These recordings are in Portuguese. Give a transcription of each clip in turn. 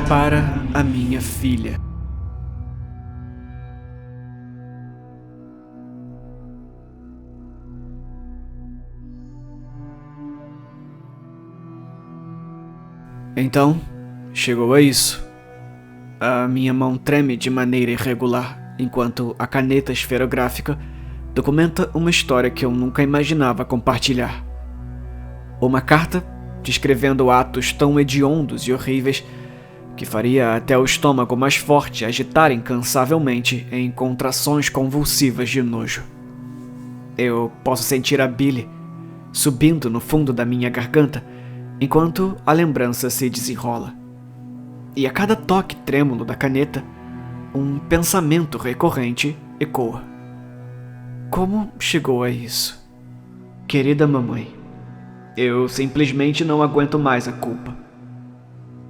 Para a minha filha. Então, chegou a isso. A minha mão treme de maneira irregular, enquanto a caneta esferográfica documenta uma história que eu nunca imaginava compartilhar. Uma carta descrevendo atos tão hediondos e horríveis que faria até o estômago mais forte agitar incansavelmente em contrações convulsivas de nojo. Eu posso sentir a bile subindo no fundo da minha garganta enquanto a lembrança se desenrola. E a cada toque trêmulo da caneta, um pensamento recorrente ecoa. Como chegou a isso? Querida mamãe, eu simplesmente não aguento mais a culpa.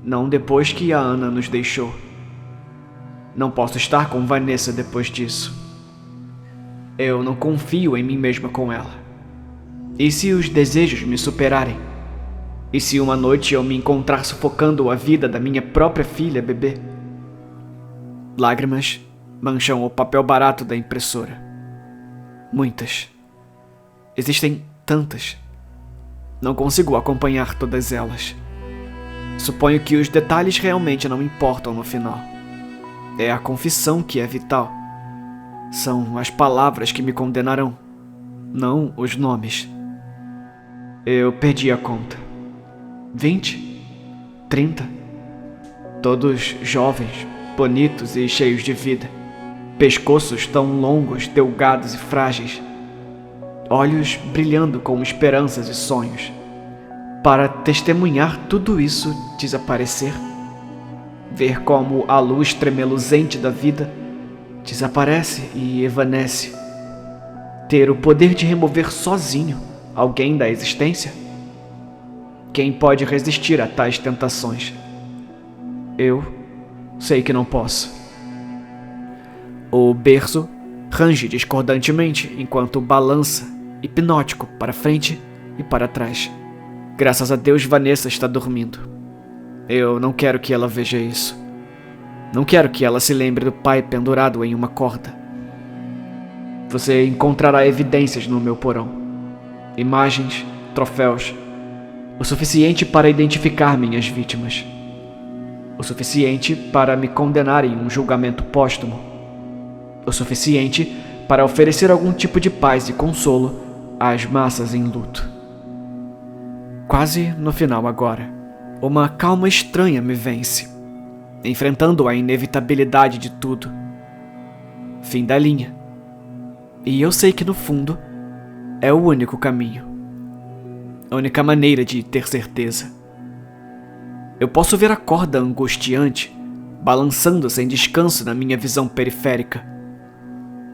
Não depois que a Ana nos deixou. Não posso estar com Vanessa depois disso. Eu não confio em mim mesma com ela. E se os desejos me superarem? E se uma noite eu me encontrar sufocando a vida da minha própria filha bebê? Lágrimas mancham o papel barato da impressora. Muitas. Existem tantas. Não consigo acompanhar todas elas. Suponho que os detalhes realmente não importam no final. É a confissão que é vital. São as palavras que me condenarão, não os nomes. Eu perdi a conta. 20? 30? Todos jovens, bonitos e cheios de vida. Pescoços tão longos, delgados e frágeis. Olhos brilhando com esperanças e sonhos. Para testemunhar tudo isso desaparecer. Ver como a luz tremeluzente da vida desaparece e evanece. Ter o poder de remover sozinho alguém da existência? Quem pode resistir a tais tentações? Eu sei que não posso. O berço range discordantemente enquanto balança, hipnótico, para frente e para trás. Graças a Deus, Vanessa está dormindo. Eu não quero que ela veja isso. Não quero que ela se lembre do pai pendurado em uma corda. Você encontrará evidências no meu porão. Imagens, troféus. O suficiente para identificar minhas vítimas. O suficiente para me condenar em um julgamento póstumo. O suficiente para oferecer algum tipo de paz e consolo às massas em luto. Quase no final agora, uma calma estranha me vence, enfrentando a inevitabilidade de tudo. Fim da linha. E eu sei que no fundo é o único caminho. A única maneira de ter certeza. Eu posso ver a corda angustiante balançando sem descanso na minha visão periférica.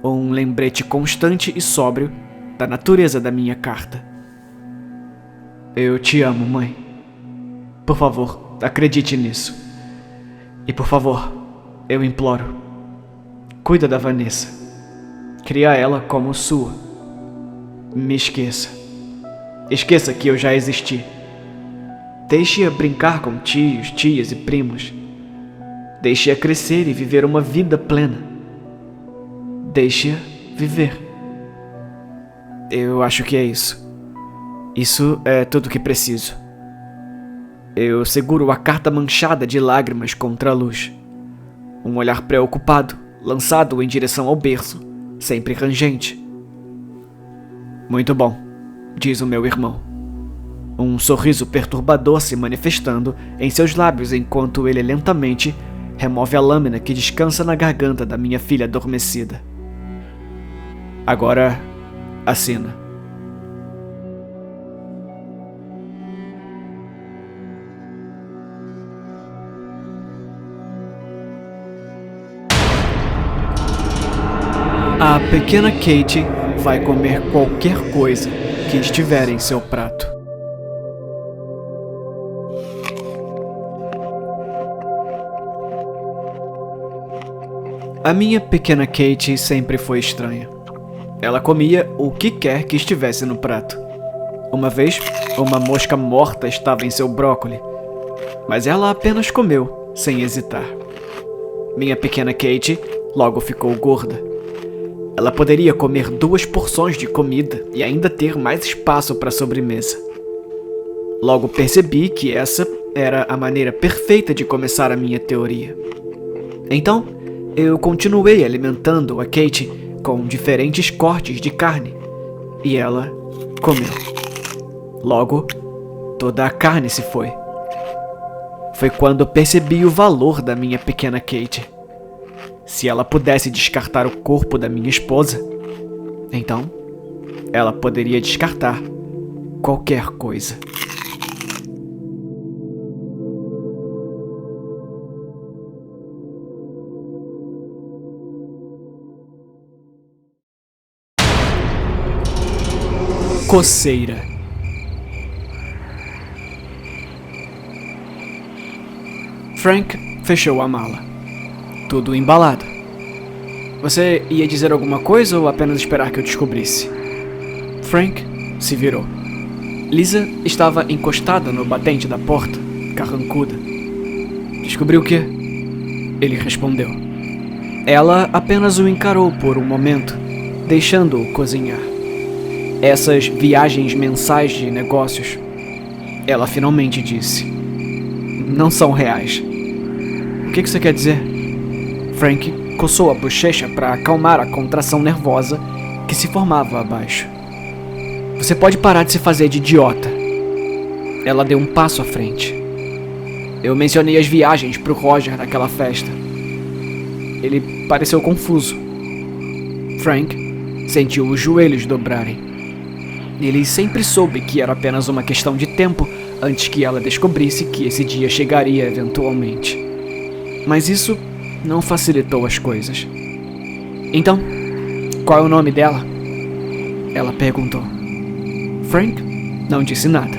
Um lembrete constante e sóbrio da natureza da minha carta. Eu te amo, mãe. Por favor, acredite nisso. E por favor, eu imploro, cuida da Vanessa. Cria ela como sua. Me esqueça. Esqueça que eu já existi. Deixe-a brincar com tios, tias e primos. Deixe-a crescer e viver uma vida plena. Deixe-a viver. Eu acho que é isso. Isso é tudo que preciso. Eu seguro a carta manchada de lágrimas contra a luz. Um olhar preocupado, lançado em direção ao berço, sempre rangente. Muito bom, diz o meu irmão. Um sorriso perturbador se manifestando em seus lábios enquanto ele lentamente remove a lâmina que descansa na garganta da minha filha adormecida. Agora, assina. A pequena Kate vai comer qualquer coisa que estiver em seu prato. A minha pequena Kate sempre foi estranha. Ela comia o que quer que estivesse no prato. Uma vez, uma mosca morta estava em seu brócoli, mas ela apenas comeu, sem hesitar. Minha pequena Kate logo ficou gorda. Ela poderia comer 2 porções de comida e ainda ter mais espaço para a sobremesa. Logo percebi que essa era a maneira perfeita de começar a minha teoria. Então, eu continuei alimentando a Kate com diferentes cortes de carne e ela comeu. Logo, toda a carne se foi. Foi quando percebi o valor da minha pequena Kate. Se ela pudesse descartar o corpo da minha esposa, então ela poderia descartar qualquer coisa. Coceira. Frank fechou a mala. Tudo embalado. Você ia dizer alguma coisa ou apenas esperar que eu descobrisse? Frank se virou. Lisa estava encostada no batente da porta, carrancuda. Descobriu o quê? Ele respondeu. Ela apenas o encarou por um momento, deixando-o cozinhar. Essas viagens mensais de negócios, ela finalmente disse, não são reais. O que você quer dizer? Frank coçou a bochecha para acalmar a contração nervosa que se formava abaixo. Você pode parar de se fazer de idiota. Ela deu um passo à frente. Eu mencionei as viagens pro Roger naquela festa. Ele pareceu confuso. Frank sentiu os joelhos dobrarem. Ele sempre soube que era apenas uma questão de tempo antes que ela descobrisse que esse dia chegaria eventualmente. Mas isso não facilitou as coisas. Então, qual é o nome dela? Ela perguntou. Frank não disse nada.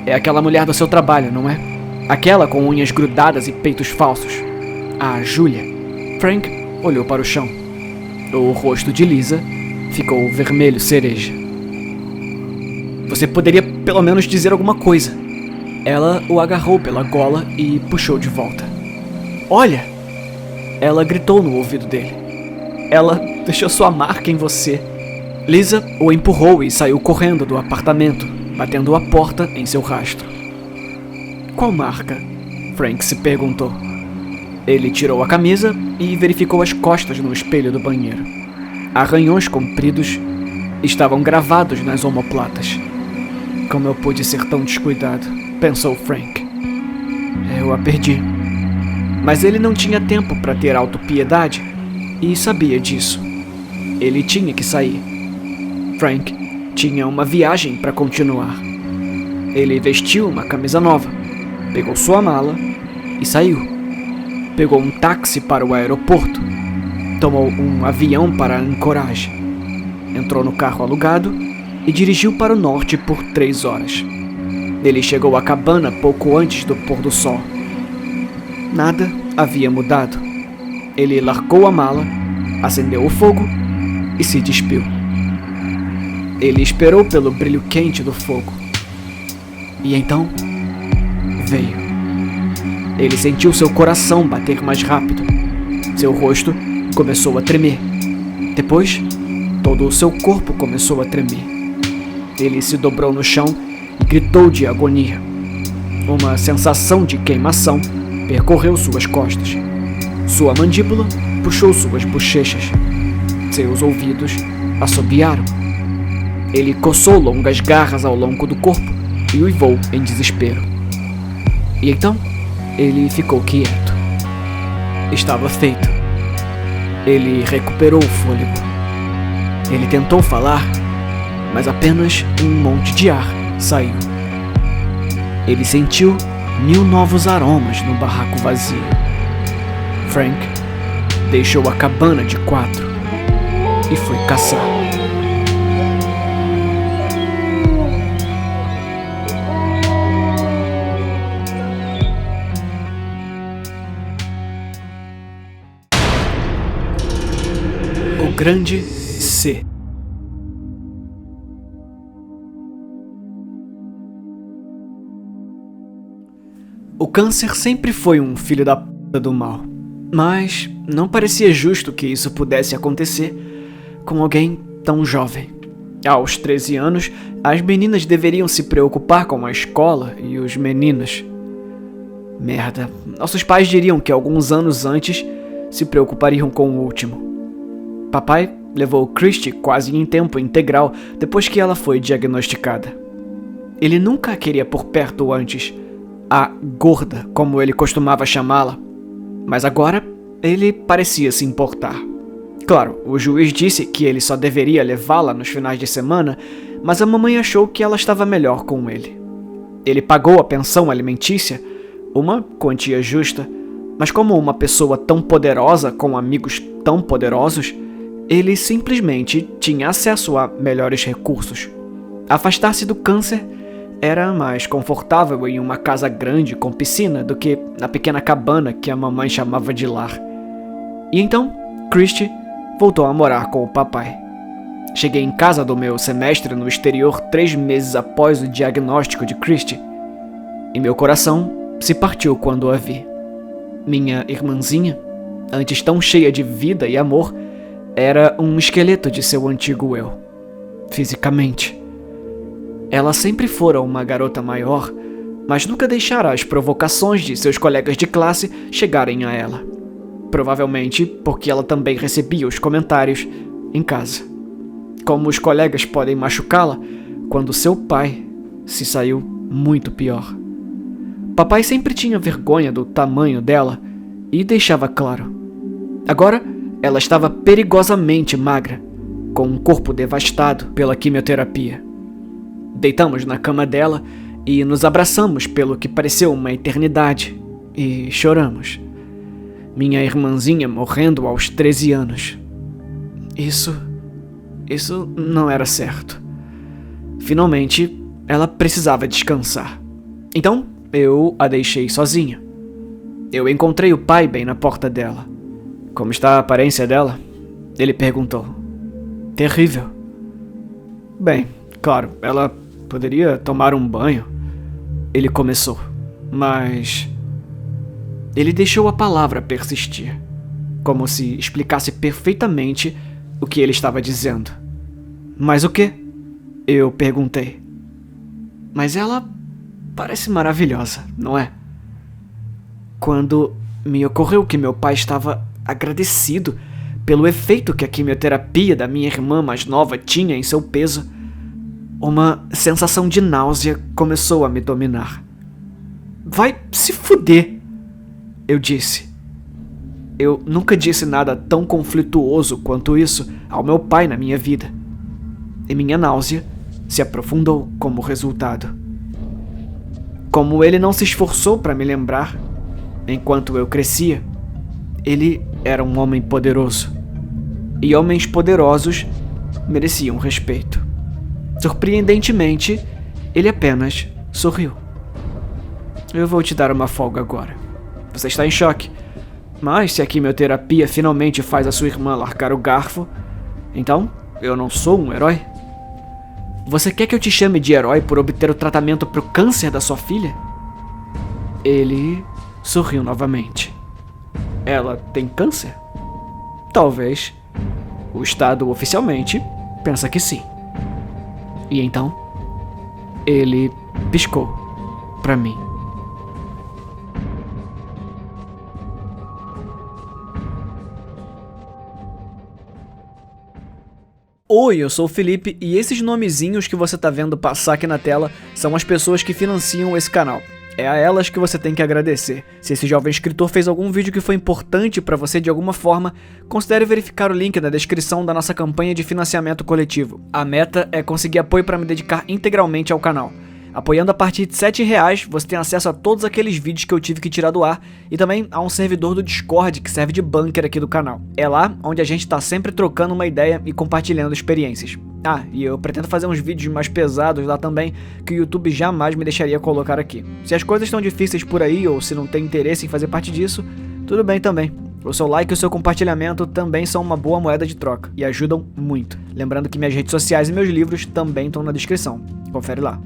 É aquela mulher do seu trabalho, não é? Aquela com unhas grudadas e peitos falsos. A Julia. Frank olhou para o chão. O rosto de Lisa ficou vermelho cereja. Você poderia pelo menos dizer alguma coisa. Ela o agarrou pela gola e puxou de volta. Olha! Ela gritou no ouvido dele. Ela deixou sua marca em você. Lisa o empurrou e saiu correndo do apartamento, batendo a porta em seu rastro. Qual marca? Frank se perguntou. Ele tirou a camisa e verificou as costas no espelho do banheiro. Arranhões compridos estavam gravados nas omoplatas. Como eu pude ser tão descuidado, pensou Frank. Eu a perdi. Mas ele não tinha tempo para ter autopiedade e sabia disso. Ele tinha que sair. Frank tinha uma viagem para continuar. Ele vestiu uma camisa nova, pegou sua mala e saiu. Pegou um táxi para o aeroporto, tomou um avião para Anchorage, entrou no carro alugado e dirigiu para o norte por 3 horas. Ele chegou à cabana pouco antes do pôr do sol. Nada havia mudado. Ele largou a mala, acendeu o fogo e se despiu. Ele esperou pelo brilho quente do fogo. E então, veio. Ele sentiu seu coração bater mais rápido. Seu rosto começou a tremer. Depois, todo o seu corpo começou a tremer. Ele se dobrou no chão e gritou de agonia. Uma sensação de queimação percorreu suas costas. Sua mandíbula puxou suas bochechas. Seus ouvidos assobiaram. Ele coçou longas garras ao longo do corpo e uivou em desespero. E então, ele ficou quieto. Estava feito. Ele recuperou o fôlego. Ele tentou falar, mas apenas um monte de ar saiu. Ele sentiu 1000 novos aromas no barraco vazio. Frank deixou a cabana de 4 e foi caçar. O Grande C. O câncer sempre foi um filho da puta do mal, mas não parecia justo que isso pudesse acontecer com alguém tão jovem. Aos 13 anos, as meninas deveriam se preocupar com a escola e os meninos. Merda, nossos pais diriam que alguns anos antes se preocupariam com o último. Papai levou Christy quase em tempo integral depois que ela foi diagnosticada. Ele nunca a queria por perto antes, a gorda, como ele costumava chamá-la, mas agora ele parecia se importar. Claro, o juiz disse que ele só deveria levá-la nos finais de semana, mas a mamãe achou que ela estava melhor com ele. Ele pagou a pensão alimentícia, uma quantia justa, mas como uma pessoa tão poderosa com amigos tão poderosos, ele simplesmente tinha acesso a melhores recursos. Afastar-se do câncer era mais confortável em uma casa grande com piscina do que na pequena cabana que a mamãe chamava de lar. E então, Christy voltou a morar com o papai. Cheguei em casa do meu semestre no exterior 3 meses após o diagnóstico de Christy, e meu coração se partiu quando a vi. Minha irmãzinha, antes tão cheia de vida e amor, era um esqueleto de seu antigo eu, fisicamente. Ela sempre fora uma garota maior, mas nunca deixara as provocações de seus colegas de classe chegarem a ela. Provavelmente porque ela também recebia os comentários em casa. Como os colegas podem machucá-la quando seu pai se saiu muito pior. Papai sempre tinha vergonha do tamanho dela e deixava claro. Agora, ela estava perigosamente magra, com um corpo devastado pela quimioterapia. Deitamos na cama dela e nos abraçamos pelo que pareceu uma eternidade e choramos. Minha irmãzinha morrendo aos 13 anos. Isso não era certo. Finalmente, ela precisava descansar. Então, eu a deixei sozinha. Eu encontrei o pai bem na porta dela. Como está a aparência dela? Ele perguntou. Terrível. Bem, claro, ela poderia tomar um banho. Ele começou, mas ele deixou a palavra persistir, como se explicasse perfeitamente o que ele estava dizendo. Mas o quê? Eu perguntei. Mas ela parece maravilhosa, não é? Quando me ocorreu que meu pai estava agradecido pelo efeito que a quimioterapia da minha irmã mais nova tinha em seu peso, uma sensação de náusea começou a me dominar. Vai se fuder, eu disse. Eu nunca disse nada tão conflituoso quanto isso ao meu pai na minha vida. E minha náusea se aprofundou como resultado. Como ele não se esforçou para me lembrar, enquanto eu crescia, ele era um homem poderoso. E homens poderosos mereciam respeito. Surpreendentemente, ele apenas sorriu. Eu vou te dar uma folga agora. Você está em choque. Mas se a quimioterapia finalmente faz a sua irmã largar o garfo, então eu não sou um herói? Você quer que eu te chame de herói por obter o tratamento para o câncer da sua filha? Ele sorriu novamente. Ela tem câncer? Talvez. O Estado oficialmente pensa que sim. E então, ele piscou para mim. Oi, eu sou o Felipe e esses nomezinhos que você tá vendo passar aqui na tela são as pessoas que financiam esse canal. É a elas que você tem que agradecer. Se esse jovem escritor fez algum vídeo que foi importante pra você de alguma forma, considere verificar o link na descrição da nossa campanha de financiamento coletivo. A meta é conseguir apoio para me dedicar integralmente ao canal. Apoiando a partir de R$7, você tem acesso a todos aqueles vídeos que eu tive que tirar do ar e também a um servidor do Discord que serve de bunker aqui do canal. É lá onde a gente tá sempre trocando uma ideia e compartilhando experiências. Ah, e eu pretendo fazer uns vídeos mais pesados lá também, que o YouTube jamais me deixaria colocar aqui. Se as coisas estão difíceis por aí ou se não tem interesse em fazer parte disso, tudo bem também. O seu like e o seu compartilhamento também são uma boa moeda de troca e ajudam muito. Lembrando que minhas redes sociais e meus livros também estão na descrição. Confere lá.